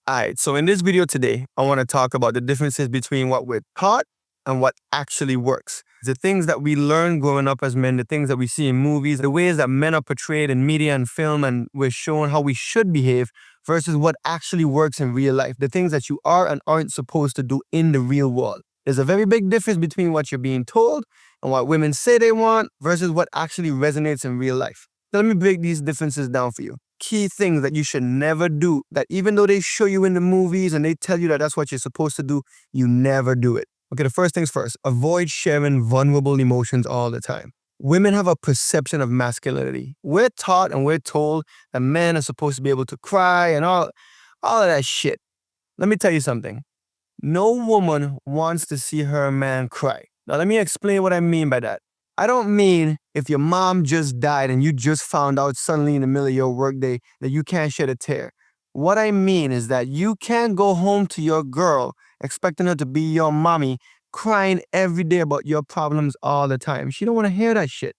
Alright, so in this video today, I want to talk about the differences between what we're taught and what actually works. The things that we learn growing up as men, the things that we see in movies, the ways that men are portrayed in media and film, and we're shown how we should behave versus what actually works in real life, the things that you are and aren't supposed to do in the real world. There's a very big difference between what you're being told and what women say they want versus what actually resonates in real life. Now, let me break these differences down for you. Key things that you should never do, that even though they show you in the movies and they tell you that that's what you're supposed to do, you never do it. Okay, the first things first, avoid sharing vulnerable emotions all the time. Women have a perception of masculinity. We're taught and we're told that men are supposed to be able to cry and all of that shit. Let me tell you something. No woman wants to see her man cry. Now, let me explain what I mean by that. I don't mean if your mom just died and you just found out suddenly in the middle of your workday that you can't shed a tear. What I mean is that you can't go home to your girl expecting her to be your mommy crying every day about your problems all the time. She don't want to hear that shit.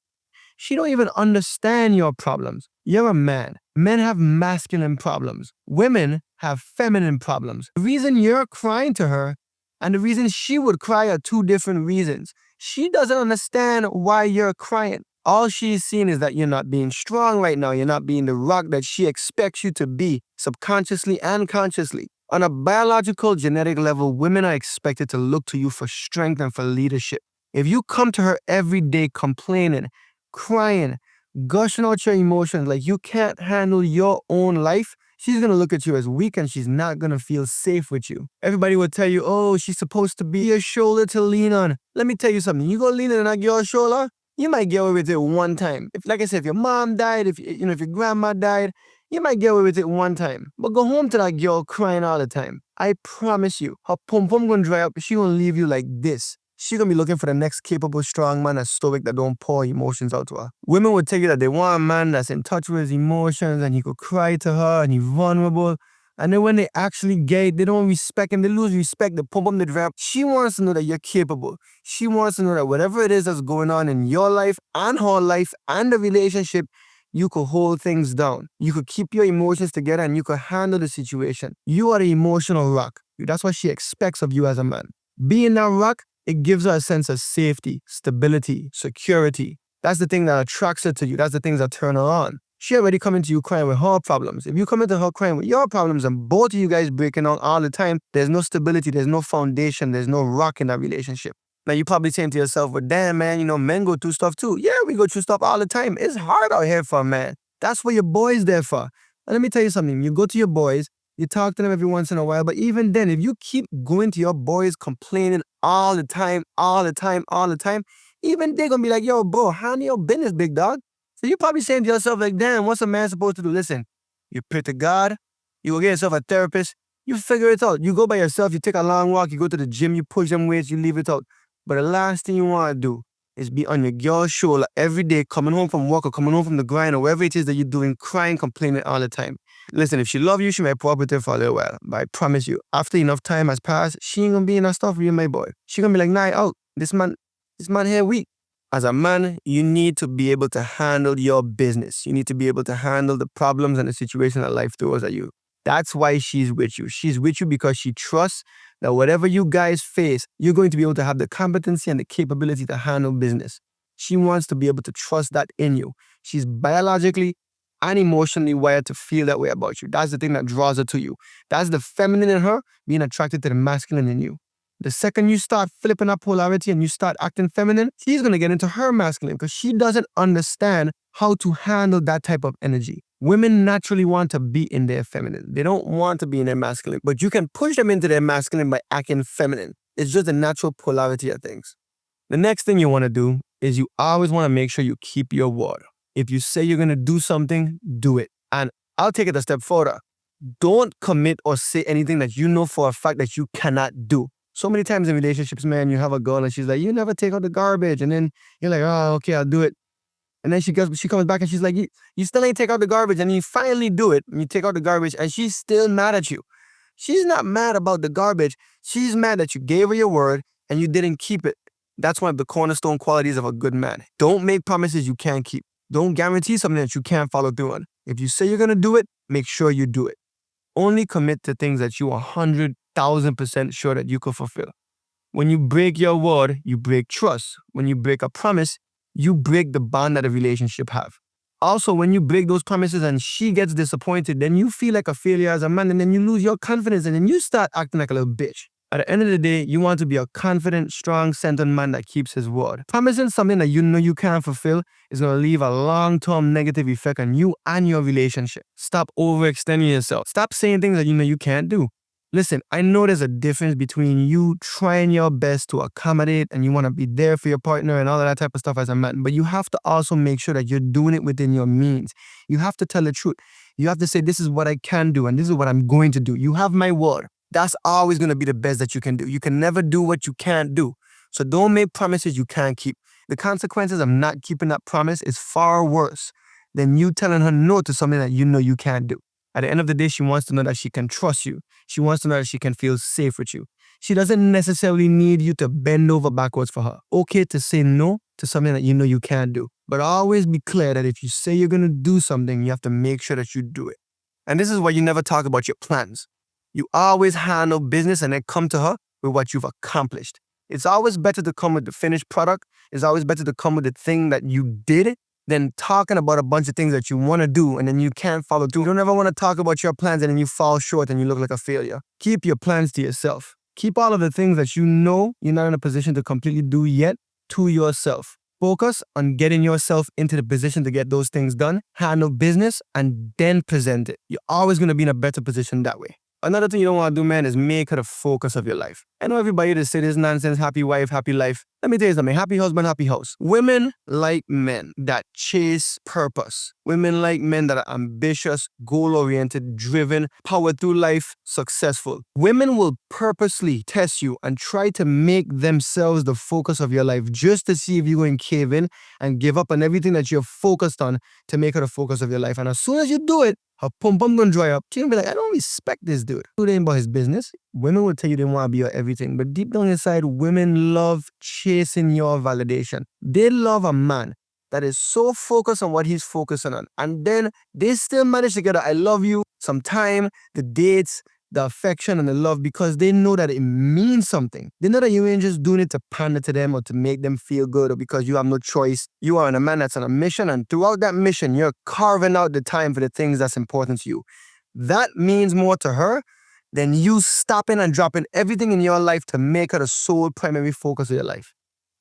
She don't even understand your problems. You're a man. Men have masculine problems. Women have feminine problems. The reason you're crying to her and the reason she would cry are two different reasons. She doesn't understand why you're crying. All she's seeing is that you're not being strong right now. You're not being the rock that she expects you to be, subconsciously and consciously. On a biological, genetic level, women are expected to look to you for strength and for leadership. If you come to her every day complaining, crying, gushing out your emotions like you can't handle your own life, she's going to look at you as weak and she's not going to feel safe with you. Everybody will tell you, oh, she's supposed to be your shoulder to lean on. Let me tell you something. You go lean on that girl's shoulder, you might get away with it one time. If, like I said, if your mom died, if your grandma died, you might get away with it one time. But go home to that girl crying all the time. I promise you, her pum-pum gonna dry up. She gonna leave you like this. She gonna be looking for the next capable, strong man that's stoic, that don't pour emotions out to her. Women would tell you that they want a man that's in touch with his emotions and he could cry to her and he's vulnerable. And then when they actually get it, they don't respect him. They lose respect. They pump him the drop. She wants to know that you're capable. She wants to know that whatever it is that's going on in your life and her life and the relationship, you could hold things down. You could keep your emotions together and you could handle the situation. You are the emotional rock. That's what she expects of you as a man. Being that rock, it gives her a sense of safety, stability, security. That's the thing that attracts her to you. That's the things that turn her on. She already coming to you crying with her problems. If you come into her crying with your problems and both of you guys breaking out all the time, there's no stability, there's no foundation, there's no rock in that relationship. Now, you're probably saying to yourself, well, damn, man, men go through stuff too. Yeah, we go through stuff all the time. It's hard out here for a man. That's what your boy's there for. And let me tell you something. You go to your boys, you talk to them every once in a while, but even then, if you keep going to your boys complaining all the time, even they're going to be like, yo, bro, handle your business, big dog. So you're probably saying to yourself, like, damn, what's a man supposed to do? Listen, you pray to God, you go get yourself a therapist, you figure it out. You go by yourself, you take a long walk, you go to the gym, you push them weights, you leave it out. But the last thing you want to do is be on your girl's shoulder every day, coming home from work or coming home from the grind or wherever it is that you're doing, crying, complaining all the time. Listen, if she love you, she might put up with it for a little while. But I promise you, after enough time has passed, she ain't going to be in that stuff with you, my boy. She going to be like, nah, out. This man here weak. As a man, you need to be able to handle your business. You need to be able to handle the problems and the situation that life throws at you. That's why she's with you. She's with you because she trusts that whatever you guys face, you're going to be able to have the competency and the capability to handle business. She wants to be able to trust that in you. She's biologically and emotionally wired to feel that way about you. That's the thing that draws her to you. That's the feminine in her being attracted to the masculine in you. The second you start flipping that polarity and you start acting feminine, she's going to get into her masculine because she doesn't understand how to handle that type of energy. Women naturally want to be in their feminine. They don't want to be in their masculine, but you can push them into their masculine by acting feminine. It's just a natural polarity of things. The next thing you want to do is you always want to make sure you keep your word. If you say you're going to do something, do it. And I'll take it a step further. Don't commit or say anything that you know for a fact that you cannot do. So many times in relationships, man, you have a girl and she's like, you never take out the garbage. And then you're like, oh, okay, I'll do it. And then she comes back and she's like, you still ain't take out the garbage. And you finally do it. And you take out the garbage and she's still mad at you. She's not mad about the garbage. She's mad that you gave her your word and you didn't keep it. That's one of the cornerstone qualities of a good man. Don't make promises you can't keep. Don't guarantee something that you can't follow through on. If you say you're going to do it, make sure you do it. only commit to things that you are 100,000% sure that you could fulfill. When you break your word, you break trust. When you break a promise, you break the bond that a relationship have. Also, when you break those promises and she gets disappointed, then you feel like a failure as a man, and then you lose your confidence, and then you start acting like a little bitch. At the end of the day, you want to be a confident, strong, centered man that keeps his word. Promising something that you know you can't fulfill is going to leave a long-term negative effect on you and your relationship. Stop overextending yourself. Stop saying things that you know you can't do. Listen, I know there's a difference between you trying your best to accommodate and you want to be there for your partner and all of that type of stuff as a man, but you have to also make sure that you're doing it within your means. You have to tell the truth. You have to say, this is what I can do and this is what I'm going to do. You have my word. That's always going to be the best that you can do. You can never do what you can't do. So don't make promises you can't keep. The consequences of not keeping that promise is far worse than you telling her no to something that you know you can't do. At the end of the day, she wants to know that she can trust you. She wants to know that she can feel safe with you. She doesn't necessarily need you to bend over backwards for her. Okay to say no to something that you know you can't do. But always be clear that if you say you're going to do something, you have to make sure that you do it. And this is why you never talk about your plans. You always handle business and then come to her with what you've accomplished. It's always better to come with the finished product. It's always better to come with the thing that you did than talking about a bunch of things that you want to do and then you can't follow through. You don't ever want to talk about your plans and then you fall short and you look like a failure. Keep your plans to yourself. Keep all of the things that you know you're not in a position to completely do yet to yourself. Focus on getting yourself into the position to get those things done, handle business, and then present it. You're always going to be in a better position that way. Another thing you don't want to do, man, is make her the focus of your life. I know everybody just say this nonsense, happy wife, happy life. Let me tell you something, happy husband, happy house. Women like men that chase purpose. Women like men that are ambitious, goal-oriented, driven, power through life, successful. Women will purposely test you and try to make themselves the focus of your life just to see if you're going to cave in and give up on everything that you're focused on to make her the focus of your life. And as soon as you do it, her pum-pum gonna dry up. She's gonna be like, I don't respect this dude. It ain't about his business. Women will tell you they want to be your everything. But deep down inside, women love chasing your validation. They love a man that is so focused on what he's focusing on. And then they still manage to get a I love you, some time, the dates, the affection and the love because they know that it means something. They know that you ain't just doing it to pander to them or to make them feel good or because you have no choice. You are a man that's on a mission and throughout that mission, you're carving out the time for the things that's important to you. That means more to her than you stopping and dropping everything in your life to make her the sole primary focus of your life.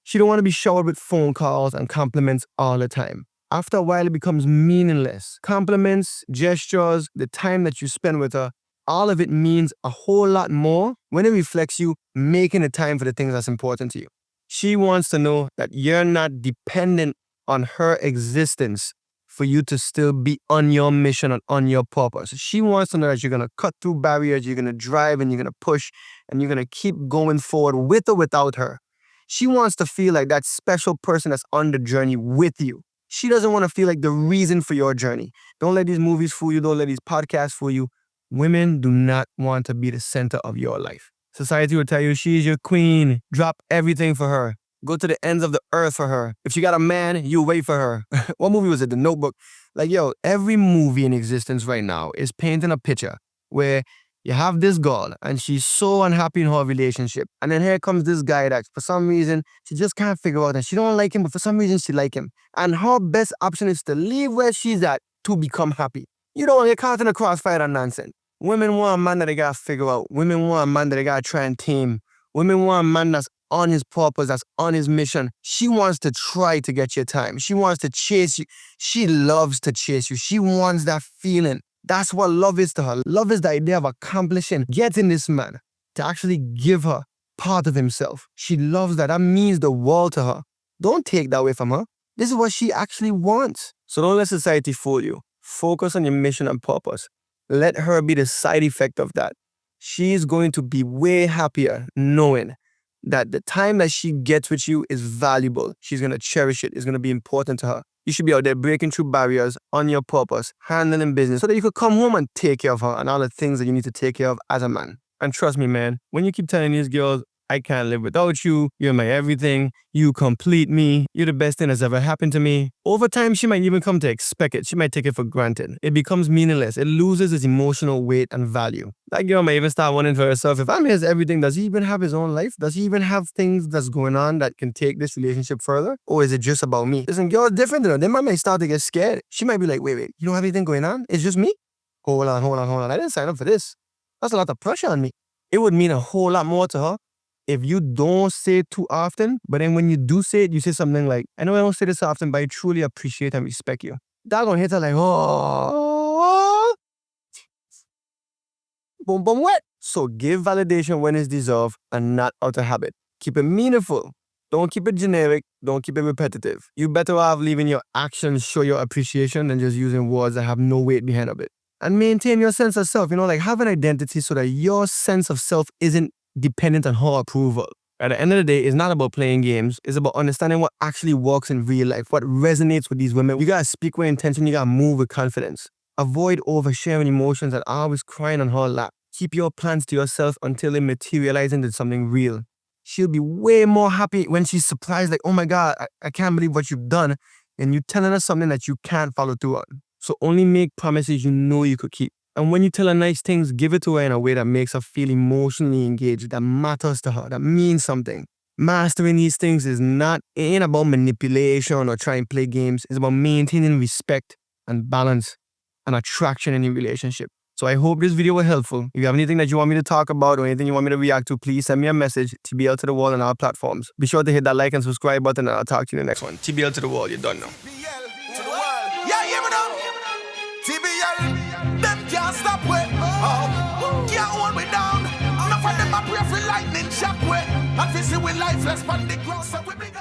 She don't want to be showered with phone calls and compliments all the time. After a while, it becomes meaningless. Compliments, gestures, the time that you spend with her, all of it means a whole lot more when it reflects you making the time for the things that's important to you. She wants to know that you're not dependent on her existence for you to still be on your mission and on your purpose. She wants to know that you're going to cut through barriers, you're going to drive and you're going to push and you're going to keep going forward with or without her. She wants to feel like that special person that's on the journey with you. She doesn't want to feel like the reason for your journey. Don't let these movies fool you. Don't let these podcasts fool you. Women do not want to be the center of your life. Society will tell you she's your queen. Drop everything for her. Go to the ends of the earth for her. If she got a man, you wait for her. What movie was it? The Notebook. Like, yo, every movie in existence right now is painting a picture where you have this girl and she's so unhappy in her relationship. And then here comes this guy that for some reason she just can't figure out and she don't like him, but for some reason she like him. And her best option is to leave where she's at to become happy. You don't want to get caught in a crossfire and nonsense. Women want a man that they gotta figure out. Women want a man that they gotta try and tame. Women want a man that's on his purpose, that's on his mission. She wants to try to get your time. She wants to chase you. She loves to chase you. She wants that feeling. That's what love is to her. Love is the idea of accomplishing, getting this man to actually give her part of himself. She loves that. That means the world to her. Don't take that away from her. This is what she actually wants. So don't let society fool you. Focus on your mission and purpose. Let her be the side effect of that. She's going to be way happier knowing that the time that she gets with you is valuable. She's going to cherish it. It's going to be important to her. You should be out there breaking through barriers on your purpose, handling business, so that you could come home and take care of her and all the things that you need to take care of as a man. And trust me, man, when you keep telling these girls, I can't live without you. You're my everything. You complete me. You're the best thing that's ever happened to me. Over time, she might even come to expect it. She might take it for granted. It becomes meaningless. It loses its emotional weight and value. That girl might even start wondering for herself, if I'm his everything, does he even have his own life? Does he even have things that's going on that can take this relationship further? Or is it just about me? Listen, girls different than her. They might start to get scared. She might be like, wait, you don't have anything going on? It's just me? Hold on. I didn't sign up for this. That's a lot of pressure on me. It would mean a whole lot more to her if you don't say it too often, but then when you do say it, you say something like, I know I don't say this often, but I truly appreciate and respect you. That gonna hit her like, oh, boom, boom, wet. So give validation when it's deserved and not out of habit. Keep it meaningful. Don't keep it generic. Don't keep it repetitive. You better off leaving your actions show your appreciation than just using words that have no weight behind of it. And maintain your sense of self. Like have an identity so that your sense of self isn't dependent on her approval. At the end of the day, it's not about playing games. It's about understanding what actually works in real life, what resonates with these women. You gotta speak with intention. You gotta move with confidence. Avoid oversharing emotions and always crying on her lap. Keep your plans to yourself until they materialize into something real. She'll be way more happy when she's surprised, like, oh my God, I can't believe what you've done. And you're telling her something that you can't follow through on. So only make promises you know you could keep. And when you tell her nice things, give it to her in a way that makes her feel emotionally engaged, that matters to her, that means something. Mastering these things ain't about manipulation or trying to play games. It's about maintaining respect and balance and attraction in a relationship. So I hope this video was helpful. If you have anything that you want me to talk about or anything you want me to react to, please send me a message, TBL to the wall on our platforms. Be sure to hit that like and subscribe button and I'll talk to you in the next one. TBL to the wall, you're done now. TBL to the world. Yeah, hear me now. TBL, them can't stop way. Oh, can't hold me down. Enough of them a pray for lightning shock way. And we see we lifeless on the ground, so we big